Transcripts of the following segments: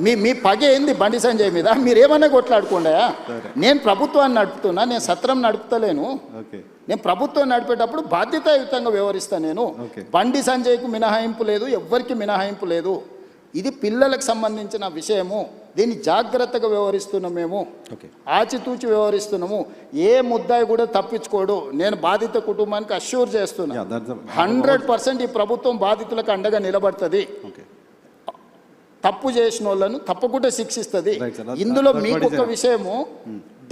మీ పగ ఏంది బండి సంజయ్ మీద? మీరేమన్నా కొట్లాడుకోండా? నేను ప్రభుత్వాన్ని నడుపుతున్నా, నేను సత్రం నడుపుతలేను. నేను ప్రభుత్వం నడిపేటప్పుడు బాధ్యతాయుతంగా వ్యవహరిస్తాను. నేను బండి సంజయ్కు మినహాయింపు లేదు, ఎవ్వరికి మినహాయింపు లేదు. ఇది పిల్లలకు సంబంధించిన విషయము. దీన్ని జాగ్రత్తగా వ్యవహరిస్తున్నాం, మేము ఆచితూచి వ్యవహరిస్తున్నాము. ఏ ముద్దాయి కూడా తప్పించుకోడు. నేను బాధిత కుటుంబానికి అష్యూర్ చేస్తున్నా, 100% ఈ ప్రభుత్వం బాధితులకు అండగా నిలబడుతుంది. తప్పు చేసిన వాళ్ళను తప్పకుండా శిక్షిస్తుంది. ఇందులో మీకు ఒక విషయము,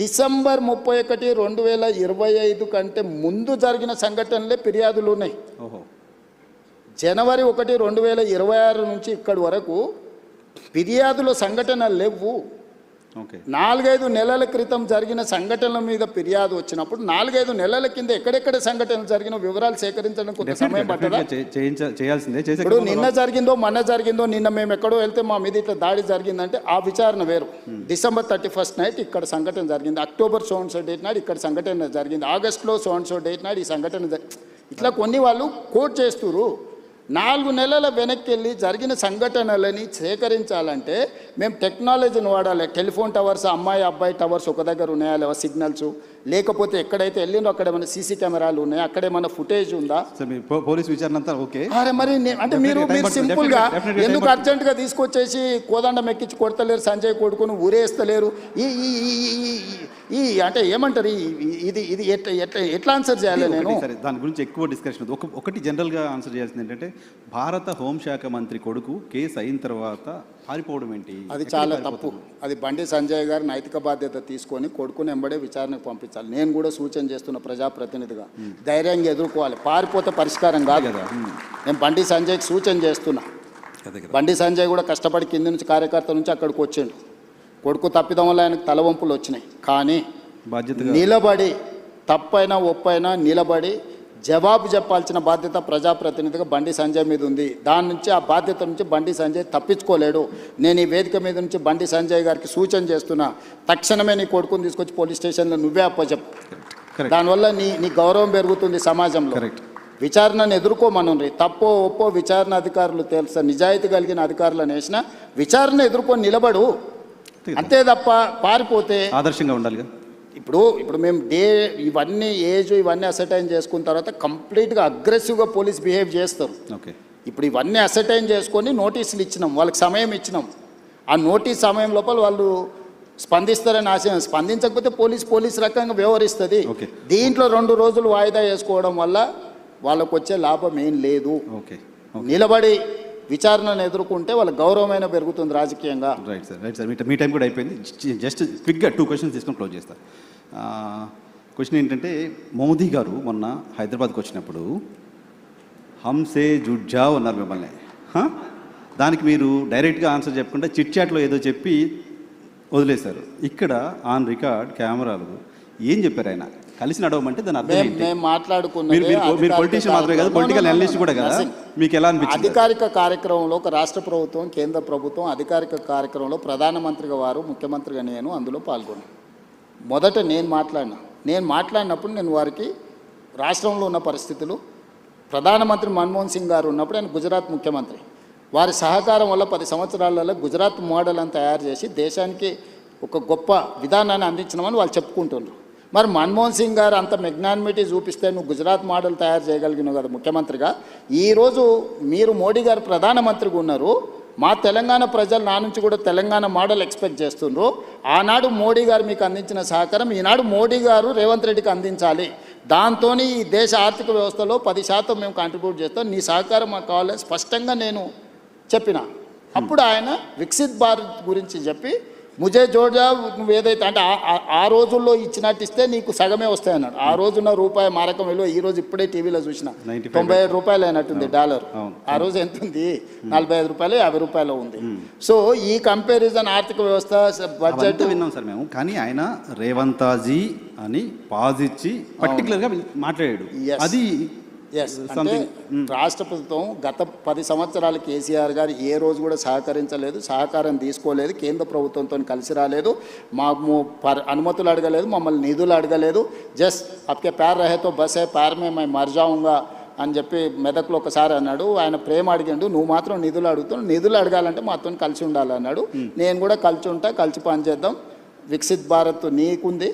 డిసెంబర్ 31, 2025 కంటే ముందు జరిగిన సంఘటనలే ఫిర్యాదులు ఉన్నాయి. జనవరి 1, 2026 నుంచి ఇక్కడి వరకు ఫిర్యాదుల సంఘటనలు లేవు. 4-5 నెలల క్రితం జరిగిన సంఘటనల మీద ఫిర్యాదు వచ్చినప్పుడు 4-5 నెలల కింద ఎక్కడెక్కడ సంఘటనలు జరిగిన వివరాలు సేకరించడం కొంత సమయం పట్టదా? ఇప్పుడు నిన్న జరిగిందో మొన్న జరిగిందో, నిన్న మేము ఎక్కడో వెళ్తే మా మీద ఇట్లా దాడి జరిగిందంటే ఆ విచారణ వేరు. డిసెంబర్ 31 నైట్ ఇక్కడ సంఘటన జరిగింది, October so and so date నాడు ఇక్కడ సంఘటన జరిగింది, ఆగస్టులో సో అండ్ సో డేట్ నాడు ఈ సంఘటన ఇట్లా కొన్ని వాళ్ళు కోట్ చేస్తున్నారు. 4 నెలల వెనక్కి వెళ్ళి జరిగిన సంఘటనలని సేకరించాలంటే మేము టెక్నాలజీని వాడాలి. టెలిఫోన్ టవర్స్, అమ్మాయి అబ్బాయి టవర్స్ ఒక దగ్గర ఉన్నాయా లేవా సిగ్నల్స్, లేకపోతే ఎక్కడైతే వెళ్ళిందో అక్కడ ఏమైనా సీసీ కెమెరాలు ఉన్నాయా, అక్కడ ఏమైనా ఫుటేజ్ ఉందా? పోలీస్ విచారణ అంతా ఓకే. అరే మరి అంటే మీరు సింపుల్గా ఎందుకు అర్జెంటుగా తీసుకొచ్చేసి కోదండం ఎక్కించి కొడతలేరు, సంజయ్ కొడుకును ఊరేస్తలేరు? ఈ అంటే ఏమంటారు, ఇది ఇది ఎట్లా ఆన్సర్ చేయాలి? నేను దాని గురించి ఎక్కువ డిస్కషన్. ఒకటి జనరల్గా ఆన్సర్ చేయాల్సింది ఏంటంటే, భారత హోంశాఖ మంత్రి కొడుకు కేసు అయిన తర్వాత పారిపోవడం ఏంటి? అది చాలా తప్పు. అది బండి సంజయ్ గారు నైతిక బాధ్యత తీసుకొని కొడుకుని ఎంబడే విచారణకు పంపించాలి. నేను కూడా సూచన చేస్తున్న ప్రజాప్రతినిధిగా ధైర్యంగా ఎదుర్కోవాలి. పారిపోతే పరిష్కారం కాదు కదా. నేను బండి సంజయ్కి సూచన చేస్తున్నా. బండి సంజయ్ కూడా కష్టపడి కింది నుంచి కార్యకర్త నుంచి అక్కడికి వచ్చిండు. కొడుకు తప్పిదం వల్ల ఆయనకు తలవంపులు వచ్చినాయి. కానీ నిలబడి తప్పైనా ఒప్పైనా నిలబడి జవాబు చెప్పాల్సిన బాధ్యత ప్రజాప్రతినిధిగా బండి సంజయ్ మీద ఉంది. దాని నుంచి ఆ బాధ్యత నుంచి బండి సంజయ్ తప్పించుకోలేడు. నేను ఈ వేదిక మీద నుంచి బండి సంజయ్ గారికి సూచన చేస్తున్నా, తక్షణమే నీ కొడుకుని తీసుకొచ్చి పోలీస్ స్టేషన్లో నువ్వే అప్పచెప్పు. దానివల్ల నీ గౌరవం పెరుగుతుంది సమాజంలో. విచారణను ఎదుర్కోమనుండ్రి. తప్పో ఒప్పో విచారణ అధికారులు తెలుసా, నిజాయితీ కలిగిన అధికారులను వేసిన విచారణ ఎదుర్కొని నిలబడు. అంతే తప్ప పారిపోతే ఆదర్శంగా ఉండాలి. ఇప్పుడు మేము ఇవన్నీ ఏజ్ ఇవన్నీ అసర్టైన్ చేసుకున్న తర్వాత కంప్లీట్గా అగ్రెసివ్గా పోలీస్ బిహేవ్ చేస్తారు. ఇప్పుడు ఇవన్నీ అసర్టైన్ చేసుకొని నోటీసులు ఇచ్చినాం, వాళ్ళకి సమయం ఇచ్చినాం. ఆ నోటీస్ సమయం లోపల వాళ్ళు స్పందిస్తారని ఆశయం. స్పందించకపోతే పోలీస్ రకంగా వ్యవహరిస్తుంది. దీంట్లో 2 రోజులు వాయిదా వేసుకోవడం వల్ల వాళ్ళకు వచ్చే లాభం ఏం లేదు. నిలబడి విచారణను ఎదుర్కొంటే వాళ్ళ గౌరవమైన పెరుగుతుంది రాజకీయంగా. Right sir. మీ టైం కూడా అయిపోయింది. జస్ట్ క్విక్గా 2 క్వశ్చన్స్ తీసుకొని క్లోజ్ చేస్తారు. క్వశ్చన్ ఏంటంటే, మోదీ గారు మొన్న హైదరాబాద్కి వచ్చినప్పుడు హంసే జుడ్జావ్ అన్నారు మిమ్మల్ని. దానికి మీరు డైరెక్ట్గా ఆన్సర్ చెప్పకుండా చిట్ చాట్లో ఏదో చెప్పి వదిలేశారు. ఇక్కడ ఆన్ రికార్డ్ కెమెరాలు ఏం చెప్పారు ఆయన? కలిసి నడవమంటే దాని అర్థం ఏంటి? మేము మాట్లాడుకున్నది మీరు పొలిటీషియన్ మాత్రమే కదా, పొలిటికల్ అనలిస్ట్ కూడా కదా. మీకు ఎలా అనిపించింది? అధికారిక కార్యక్రమంలో ఒక రాష్ట్ర ప్రభుత్వం, కేంద్ర ప్రభుత్వం అధికారిక కార్యక్రమంలో ప్రధానమంత్రిగా వారు, ముఖ్యమంత్రిగా నేను అందులో పాల్గొన్నాను. మొదట నేను మాట్లాడినప్పుడు నేను వారికి రాష్ట్రంలో ఉన్న పరిస్థితులు, ప్రధానమంత్రి మన్మోహన్ సింగ్ గారు ఉన్నప్పుడు ఆయన గుజరాత్ ముఖ్యమంత్రి, వారి సహకారం వల్ల 10 సంవత్సరాలలో గుజరాత్ మోడల్ అని తయారు చేసి దేశానికి ఒక గొప్ప విధానాన్ని అందించినామని వాళ్ళు చెప్పుకుంటున్నారు. మరి మన్మోహన్ సింగ్ గారు అంత మెగ్నానిమిటీ చూపిస్తే నువ్వు గుజరాత్ మోడల్ తయారు చేయగలిగినావు కదా ముఖ్యమంత్రిగా. ఈరోజు మీరు మోడీ గారు ప్రధానమంత్రిగా ఉన్నారు. మా తెలంగాణ ప్రజలు నా నుంచి కూడా తెలంగాణ మోడల్ ఎక్స్పెక్ట్ చేస్తున్నారు. ఆనాడు మోడీ గారు మీకు అందించిన సహకారం ఈనాడు మోడీ గారు రేవంత్ రెడ్డికి అందించాలి. దాంతో ఈ దేశ ఆర్థిక వ్యవస్థలో 10% మేము కాంట్రిబ్యూట్ చేస్తాం, నీ సహకారం మాకు కావాలి స్పష్టంగా నేను చెప్పిన. అప్పుడు ఆయన వికసిత్ భారత్ గురించి చెప్పి ముజే జోడా నువ్వు ఏదైతే అంటే ఆ రోజుల్లో ఇచ్చినట్టు ఇస్తే నీకు సగమే వస్తాయన్నాడు. ఆ రోజున్న రూపాయి మారకం విలువ ఈ రోజు ఇప్పుడే టీవీలో చూసిన 97 రూపాయలు అయినట్టుంది డాలర్. ఆ రోజు ఎంత ఉంది? 45 రూపాయలు 50 రూపాయలు ఉంది. సో ఈ కంపారిజన్ ఆర్థిక వ్యవస్థ బడ్జెట్ విన్నాం సార్ మేము. కానీ ఆయన రేవంతాజీ అని పాజిచ్చి పర్టికులర్గా మాట్లాడాడు. అది అంటే రాష్ట్ర ప్రభుత్వం గత 10 సంవత్సరాలు కేసీఆర్ గారు ఏ రోజు కూడా సహకరించలేదు, సహకారం తీసుకోలేదు, కేంద్ర ప్రభుత్వంతో కలిసి రాలేదు, మాకు అనుమతులు అడగలేదు, మమ్మల్ని నిధులు అడగలేదు. జస్ట్ అప్కే ప్యార్ రహేతో బస్ హై ప్యార్ మే మై మర్ జాऊंगा అని చెప్పి మెదక్లో ఒకసారి అన్నాడు. ఆయన ప్రేమ అడిగిండు, నువ్వు మాత్రం నిధులు అడుగుతావు, నిధులు అడగాలంటే మాతో కలిసి ఉండాలి అన్నాడు. నేను కూడా కలిసి ఉంటా, కలిసి పనిచేద్దాం. వికసిత్ భారత్ నీకుంది,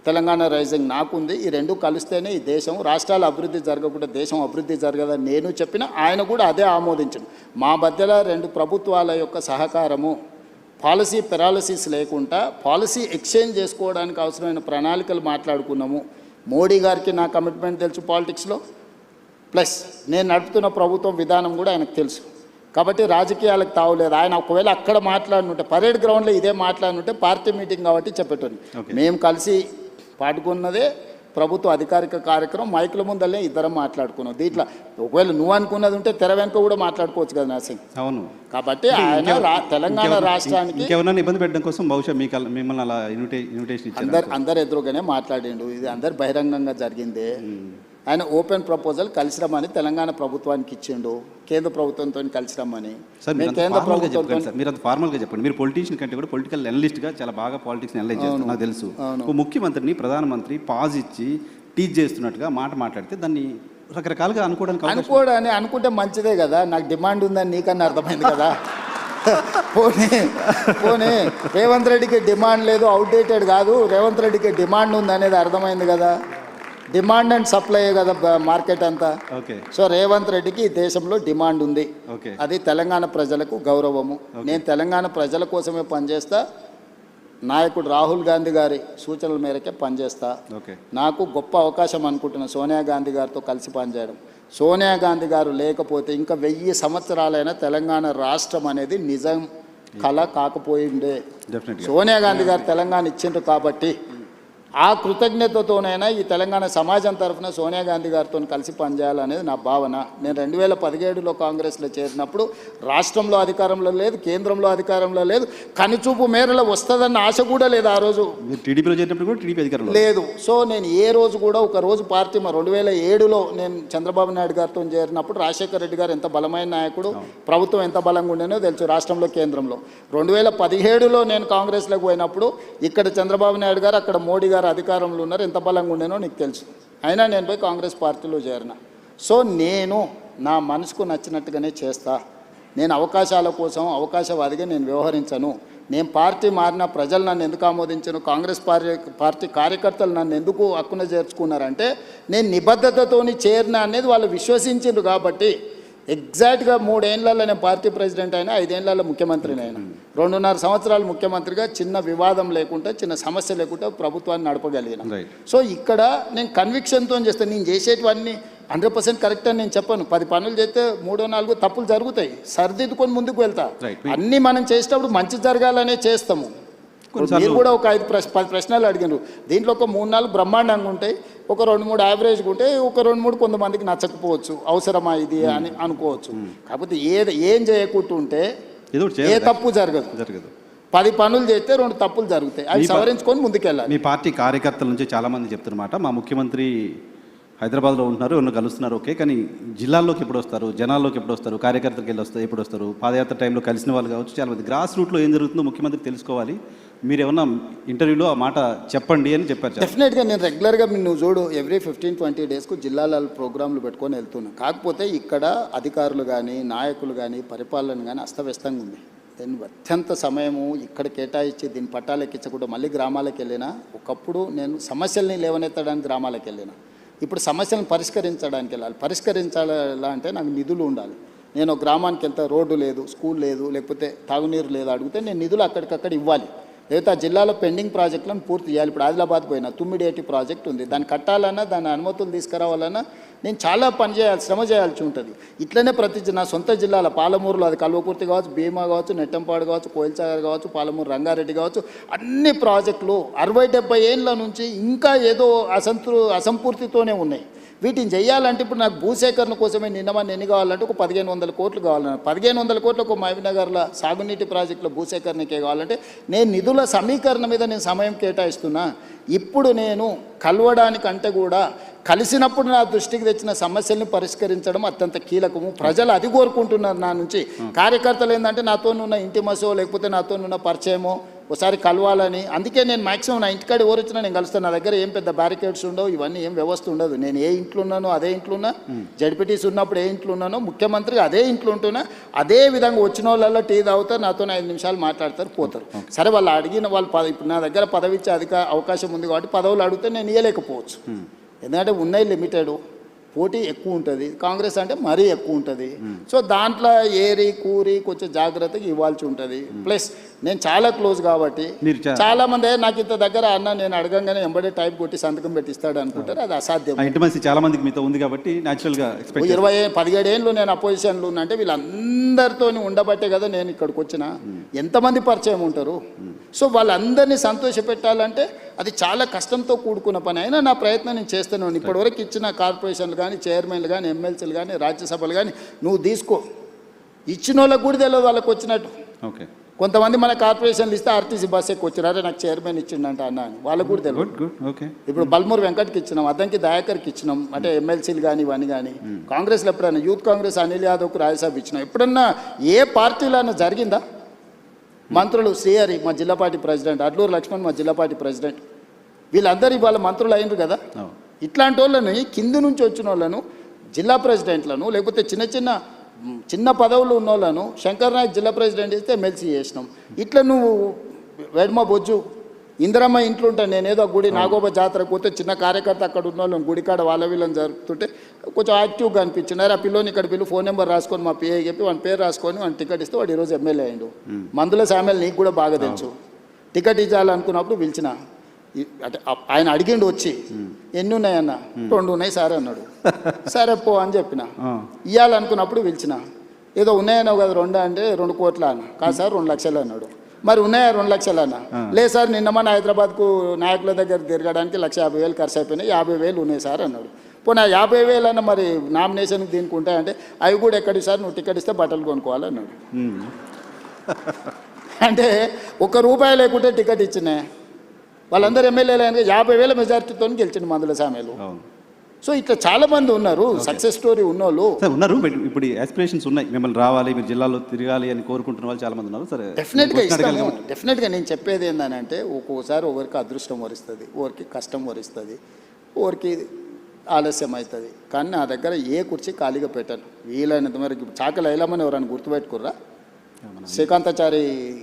తెలంగాణ రైజింగ్ నాకుంది. ఈ రెండు కలిస్తేనే ఈ దేశం, రాష్ట్రాల అభివృద్ధి జరగకుండా దేశం అభివృద్ధి జరగదని నేను చెప్పిన, ఆయన కూడా అదే ఆమోదించను. మా మధ్యలో రెండు ప్రభుత్వాల యొక్క సహకారము, పాలసీ పెరాలసిస్ లేకుండా పాలసీ ఎక్స్చేంజ్ చేసుకోవడానికి అవసరమైన ప్రణాళికలు మాట్లాడుకున్నాము. మోడీ గారికి నా కమిట్మెంట్ తెలుసు పాలిటిక్స్లో, ప్లస్ నేను నడుపుతున్న ప్రభుత్వం విధానం కూడా ఆయనకు తెలుసు. కాబట్టి రాజకీయాలకు తావులేదు. ఆయన ఒకవేళ అక్కడ మాట్లాడినుంటే, పరేడ్ గ్రౌండ్లో ఇదే మాట్లాడినుంటే పార్టీ మీటింగ్ కాబట్టి చెప్పేటోని. మేము కలిసి పాడుకున్నదే ప్రభుత్వ అధికారిక కార్యక్రమం, మైకుల ముందలే ఇద్దరం మాట్లాడుకున్నాం. దీంట్లో ఒకవేళ నువ్వు అనుకున్నది ఉంటే తెర వెనుక కూడా మాట్లాడుకోవచ్చు కదా నరసింగ్. అవును. కాబట్టి ఆయన తెలంగాణ రాష్ట్రానికి ఇంకెవరైనా ఇబ్బంది పెట్టడం కోసం బహుశా మిమ్మల్ని అలా ఇన్విటేషన్ ఇచ్చారు. అందరు ఎదురుగానే మాట్లాడిండు. ఇది అందరు బహిరంగంగా జరిగిందే. ఆయన ఓపెన్ ప్రపోజల్ కలిసి రమ్మని తెలంగాణ ప్రభుత్వానికి ఇచ్చిండు, కేంద్ర ప్రభుత్వంతో కలిసి రమ్మని. కేంద్ర ప్రభుత్వం మీరు అది ఫార్మల్గా చెప్పండి. మీరు పొలిటీషియన్ కంటే కూడా పొలిటికల్ అనలిస్ట్గా చాలా బాగా పాలిటిక్స్ అనలైజ్ చేస్తారు, నాకు తెలుసు. ముఖ్యమంత్రిని ప్రధానమంత్రి పాజ్ ఇచ్చి టీచ్ చేస్తున్నట్టుగా మాట్లాడితే దాన్ని రకరకాలుగా అనుకుంటే మంచిదే కదా. నాకు డిమాండ్ ఉందని నీకన్నా అర్థమైంది కదా. పోనీ రేవంత్ రెడ్డికి డిమాండ్ లేదు, అవుట్డేటెడ్ కాదు, రేవంత్ రెడ్డికి డిమాండ్ ఉంది అనేది అర్థమైంది కదా. డిమాండ్ అండ్ సప్లై కదా మార్కెట్ అంతా. సో రేవంత్ రెడ్డికి ఈ దేశంలో డిమాండ్ ఉంది, అది తెలంగాణ ప్రజలకు గౌరవము. నేను తెలంగాణ ప్రజల కోసమే పనిచేస్తా, నాయకుడు రాహుల్ గాంధీ గారి సూచనల మేరకే పనిచేస్తా. నాకు గొప్ప అవకాశం అనుకుంటున్నా సోనియా గాంధీ గారితో కలిసి పనిచేయడం. సోనియా గాంధీ గారు లేకపోతే ఇంకా 1000 సంవత్సరాలైనా తెలంగాణ రాష్ట్రం అనేది నిజం కళ కాకపోయిండే. సోనియా గాంధీ గారు తెలంగాణ ఇచ్చిండ్రు కాబట్టి ఆ కృతజ్ఞతతోనైనా ఈ తెలంగాణ సమాజం తరఫున సోనియా గాంధీ గారితో కలిసి పనిచేయాలనేది నా భావన. నేను 2017లో కాంగ్రెస్లో చేరినప్పుడు రాష్ట్రంలో అధికారంలో లేదు, కేంద్రంలో అధికారంలో లేదు, కనుచూపు మేరలో వస్తుందన్న ఆశ కూడా లేదు ఆ రోజు. టీడీపీలో చేరినప్పుడు కూడా టీడీపీ అధికారంలో లేదు. సో నేను ఏ రోజు కూడా ఒక రోజు పార్టీ 2007లో నేను చంద్రబాబు నాయుడు గారితో చేరినప్పుడు రాజశేఖర రెడ్డి గారు ఎంత బలమైన నాయకుడు, ప్రభుత్వం ఎంత బలంగా ఉండేనో తెలుసు రాష్ట్రంలో కేంద్రంలో. 2017లో నేను కాంగ్రెస్లోకి పోయినప్పుడు ఇక్కడ చంద్రబాబు నాయుడు గారు, అక్కడ మోడీ గారు అధికారంలో ఉన్నారు, ఎంత బలంగా ఉండేనో నీకు తెలుసు. అయినా నేను పోయి కాంగ్రెస్ పార్టీలో చేరిన. సో నేను నా మనసుకు నచ్చినట్టుగానే చేస్తా. నేను అవకాశాల కోసం అవకాశవాదిగా నేను వ్యవహరించను. నేను పార్టీ మారిన ప్రజలు నన్ను ఎందుకు ఆమోదించను, కాంగ్రెస్ పార్టీ కార్యకర్తలు నన్ను ఎందుకు హక్కున చేర్చుకున్నారంటే నేను నిబద్ధతతోని చేరిన అనేది వాళ్ళు విశ్వసించారు. కాబట్టి ఎగ్జాక్ట్గా 3 ఏళ్లలో నేను పార్టీ ప్రెసిడెంట్ అయినా, 5 ఏళ్లలో ముఖ్యమంత్రిని అయినా, 2.5 సంవత్సరాలు ముఖ్యమంత్రిగా చిన్న వివాదం లేకుండా, చిన్న సమస్య లేకుండా ప్రభుత్వాన్ని నడపగలిగిన. సో ఇక్కడ నేను కన్విక్షన్తో చేస్తాను. నేను చేసేటివన్నీ 100% కరెక్ట్ అని నేను చెప్పను. 10 పనులు చేస్తే 3-4 తప్పులు జరుగుతాయి, సరిదిద్దుకొని ముందుకు వెళ్తా. అన్నీ మనం చేసేటప్పుడు మంచి జరగాలనే చేస్తాము. మీరు కూడా ఒక 5-10 ప్రశ్నలు అడిగినారు. దీంట్లో ఒక 3-4 బ్రహ్మాండంగా ఉంటాయి, ఒక 2-3 యావరేజ్గా ఉంటాయి, ఒక 2-3 కొంతమందికి నచ్చకపోవచ్చు, అవసరమా ఇది అని అనుకోవచ్చు. కాకపోతే ఏం చేయకుంటుంటే ఏ తప్పు జరగదు. 10 పనులు చేస్తే 2 తప్పులు జరుగుతాయి, అవి సవరించుకొని ముందుకెళ్ళాలి. మీ పార్టీ కార్యకర్తల నుంచి చాలామంది చెప్తున్నమాట, మా ముఖ్యమంత్రి హైదరాబాద్లో ఉంటున్నారు, ఎవరు కలుస్తున్నారు, ఓకే, కానీ జిల్లాల్లోకి ఎప్పుడు వస్తారు, జనాల్లోకి ఎప్పుడు వస్తారు, కార్యకర్తలకు ఎప్పుడు వస్తారు, పాదయాత్ర టైంలో కలిసిన వాళ్ళు కావచ్చు, చాలామంది గ్రాస్ రూట్లో ఏం జరుగుతుందో ముఖ్యమంత్రి తెలుసుకోవాలి, మీరు ఏమన్నా ఇంటర్వ్యూలో ఆ మాట చెప్పండి అని చెప్పారు. డెఫినెట్గా నేను రెగ్యులర్గా నువ్వు చూడు ఎవ్రీ 15-20 డేస్కు జిల్లాల ప్రోగ్రాంలు పెట్టుకొని వెళ్తున్నాను. కాకపోతే ఇక్కడ అధికారులు కానీ, నాయకులు కానీ, పరిపాలన కానీ అస్తవ్యస్తంగా ఉంది. దీన్ని అత్యంత సమయము ఇక్కడ కేటాయించి దీన్ని పట్టాలు ఎక్కించకుండా మళ్ళీ గ్రామాలకు వెళ్ళినా. ఒకప్పుడు నేను సమస్యల్ని లేవనెత్తడానికి గ్రామాలకు వెళ్ళినా, ఇప్పుడు సమస్యలను పరిష్కరించడానికి వెళ్ళాలి. పరిష్కరించాలా అంటే నాకు నిధులు ఉండాలి. నేను గ్రామానికి వెళ్తే రోడ్డు లేదు, స్కూల్ లేదు, లేకపోతే తాగునీరు లేదు అడిగితే నేను నిధులు అక్కడికక్కడ ఇవ్వాలి. లేకపోతే ఆ జిల్లాలో పెండింగ్ ప్రాజెక్టులను పూర్తి చేయాలి. ఇప్పుడు ఆదిలాబాద్ పోయినా తుమ్మిడేటి ప్రాజెక్ట్ ఉంది, దాన్ని కట్టాలన్నా, దాని అనుమతులు తీసుకురావాలన్నా నేను చాలా శ్రమ చేయాల్సి ఉంటుంది. ఇట్లనే నా సొంత జిల్లాల పాలమూరులో అది కల్వకుర్తి కావచ్చు, భీమా కావచ్చు, నెట్టంపాడు కావచ్చు, కోయిల్సాగర్ కావచ్చు, పాలమూరు రంగారెడ్డి కావచ్చు, అన్ని ప్రాజెక్టులు 60-70 ఏళ్ళ నుంచి ఇంకా ఏదో అసంపూర్తితోనే ఉన్నాయి. వీటిని చేయాలంటే ఇప్పుడు నాకు భూసేకరణ కోసమే ఎన్ని కావాలంటే ఒక 1500 కోట్లు కావాలన్నారు. 1500 కోట్లు ఒక మహబూబ్నగర్లో సాగునీటి ప్రాజెక్టుల భూసేకరణకే కావాలంటే నేను నిధుల సమీకరణ మీద నేను సమయం కేటాయిస్తున్నా. ఇప్పుడు నేను కలవడానికంటే కూడా కలిసినప్పుడు నా దృష్టికి తెచ్చిన సమస్యల్ని పరిష్కరించడం అత్యంత కీలకము. ప్రజలు అది కోరుకుంటున్నారు నా నుంచి. కార్యకర్తలు ఏంటంటే నాతోనున్న ఇంటిమసో లేకపోతే నాతోనున్న పరిచయమో ఒకసారి కలవాలని. అందుకే నేను మ్యాక్సిమం నా ఇంటికాడ ఎవరు వచ్చినా నేను కలుస్తాను. నా దగ్గర ఏం పెద్ద బ్యారికేడ్స్ ఉండవు, ఇవన్నీ ఏం వ్యవస్థ ఉండదు. నేను ఏ ఇంట్లో ఉన్నానో అదే ఇంట్లో ఉన్నా, జడ్పీటీసీ ఉన్నప్పుడు ఏ ఇంట్లో ఉన్నానో, ముఖ్యమంత్రిగా అదే ఇంట్లో ఉంటున్నా. అదే విధంగా వచ్చిన వాళ్ళల్లో టీ తాగుతారు, నాతో 5 నిమిషాలు మాట్లాడతారు, పోతారు. సరే వాళ్ళు అడిగిన వాళ్ళు ఇప్పుడు నా దగ్గర పదవి ఇచ్చే అవకాశం ఉంది కాబట్టి పదవులు అడిగితే నేను ఇవ్వలేకపోవచ్చు. ఎందుకంటే ఉన్నాయి లిమిటెడ్, పోటీ ఎక్కువ ఉంటుంది. కాంగ్రెస్ అంటే మరీ ఎక్కువ ఉంటుంది. సో దాంట్లో ఏరి కూరి కొంచెం జాగ్రత్తగా ఇవ్వాల్సి ఉంటుంది. ప్లస్ నేను చాలా క్లోజ్ కాబట్టి చాలా మంది నాకు ఇంత దగ్గర అన్న నేను అడగంగానే ఎంబడే టైప్ కొట్టి సంతకం పెట్టిస్తాడు అనుకుంటారు. అది అసాధ్యం. ఇంటిమసీ చాలా మందికి మీతో ఉంది కాబట్టి న్యాచురల్గా 17 ఏళ్ళు నేను అపోజిషన్లో ఉన్నా అంటే వీళ్ళందరితో ఉండబట్టే కదా నేను ఇక్కడికి వచ్చిన. ఎంతమంది పరిచయం ఉంటారు. సో వాళ్ళందరినీ సంతోషపెట్టాలంటే అది చాలా కష్టంతో కూడుకున్న పని. అయినా నా ప్రయత్నం నేను చేస్తూనే ఉన్నాను. ఇప్పటివరకు ఇచ్చిన కార్పొరేషన్లు కానీ, చైర్మన్లు కానీ, ఎమ్మెల్సీలు కానీ, రాజ్యసభలు కానీ నువ్వు తీసుకో. ఇచ్చిన వాళ్ళకు కూడా తెలియదు వాళ్ళకి వచ్చినట్టు. ఓకే, కొంతమంది మన కార్పొరేషన్లు ఇస్తే ఆర్టీసీ బస్ ఎక్కువ వచ్చారు, అరే నాకు చైర్మన్ ఇచ్చిండంట అన్న అని వాళ్ళకు కూడా తెలియదు. ఓకే. ఇప్పుడు బల్మూరు వెంకట్కి ఇచ్చినాం, అద్దంకి దయాకర్కి ఇచ్చినాం, అంటే ఎమ్మెల్సీలు కానీ ఇవన్నీ కానీ. కాంగ్రెస్లో ఎప్పుడైనా యూత్ కాంగ్రెస్ అనిల్ యాదవ్కు రాజ్యసభ ఇచ్చినాం. ఎప్పుడన్నా ఏ పార్టీలో అయినా జరిగిందా? మంత్రులు శ్రీహరి మా జిల్లా పార్టీ ప్రెసిడెంట్, అడ్లూరు లక్ష్మణ్ మా జిల్లా పార్టీ ప్రెసిడెంట్, వీళ్ళందరూ ఇవాళ మంత్రులు అయినరు కదా. ఇట్లాంటి వాళ్ళని కింది నుంచి వచ్చిన వాళ్ళను, జిల్లా ప్రెసిడెంట్లను, లేకపోతే చిన్న పదవులు ఉన్న వాళ్ళను శంకర్ నాయక్ జిల్లా ప్రెసిడెంట్ ఇస్తే ఎమ్మెల్సీ చేసినాం. ఇట్లా నువ్వు వెడ్మ బొజ్జు ఇందిరమ్మ ఇంట్లో ఉంటాను నేను, ఏదో గుడి నాగోబ జాతరకు పోతే చిన్న కార్యకర్త అక్కడ ఉన్న వాళ్ళని గుడికాడ వాళ్ళ వీళ్ళని జరుపుతుంటే కొంచెం యాక్టివ్గా అనిపించినారు. ఆ పిల్లోని ఇక్కడ పిల్లు ఫోన్ నెంబర్ రాసుకొని మా పిఏ చెప్పి వాని పేరు రాసుకొని వాని టికెట్ ఇస్తే వాడు ఈరోజు ఎమ్మెల్యే అయ్యిండు. మందుల సామెల్ నీకు కూడా బాగా తెలుసు. టికెట్ ఇవ్వాలనుకున్నప్పుడు పిలిచిన, అంటే ఆయన అడిగిండు వచ్చి ఎన్ని ఉన్నాయన్న, 2 ఉన్నాయి సార్ అన్నాడు. సరే పో అని చెప్పిన. ఇవ్వాలనుకున్నప్పుడు పిలిచిన, ఏదో ఉన్నాయన్నావు కదా 2 అంటే 2 కోట్ల అన్న. కాదు సార్ 2 లక్షలు అన్నాడు. మరి ఉన్నాయా 2 లక్షలు అన్న? లేదు సార్ నిన్న మన హైదరాబాద్కు నాయకుల దగ్గర తిరగడానికి 1,50,000 ఖర్చు అయిపోయినాయి, 50,000 ఉన్నాయి సార్ అన్నాడు. పోనీ 50,000 అన్న మరి నామినేషన్కి దీనికి ఉంటాయంటే అవి కూడా ఎక్కడి సార్, నువ్వు టికెట్ ఇస్తే బట్టలు కొనుక్కోవాలన్నాడు. అంటే ₹1 లేకుంటే టికెట్ ఇచ్చినా వాళ్ళందరూ ఎమ్మెల్యేలు అయినా 50,000 మెజార్టీతో గెలిచిండు మందుల సామెలు. సో ఇట్లా చాలా మంది ఉన్నారు, సక్సెస్ స్టోరీ ఉన్నోళ్ళు ఉన్నారు. ఇప్పుడు ఆస్పిరేషన్స్ ఉన్నాయి, మిమ్మల్ని రావాలి, మీరు జిల్లాలో తిరగాలి అని కోరుకుంటున్న వాళ్ళు చాలా మంది ఉన్నారు. సరే, డెఫినెట్గా నేను చెప్పేది ఏంటంటే ఒక్కోసారి ఒకరికి అదృష్టం వరిస్తుంది, ఒకరికి కష్టం వరిస్తుంది, ఒకరికి ఆలస్యం అవుతుంది. కానీ నా దగ్గర ఏ కుర్చీ ఖాళీగా పెట్టాను. వీలైనంత మేరకు చాకలి ఐలమ్మని ఎవరైనా గుర్తుపెట్టుకుర్రా? శ్రీకాంతాచారి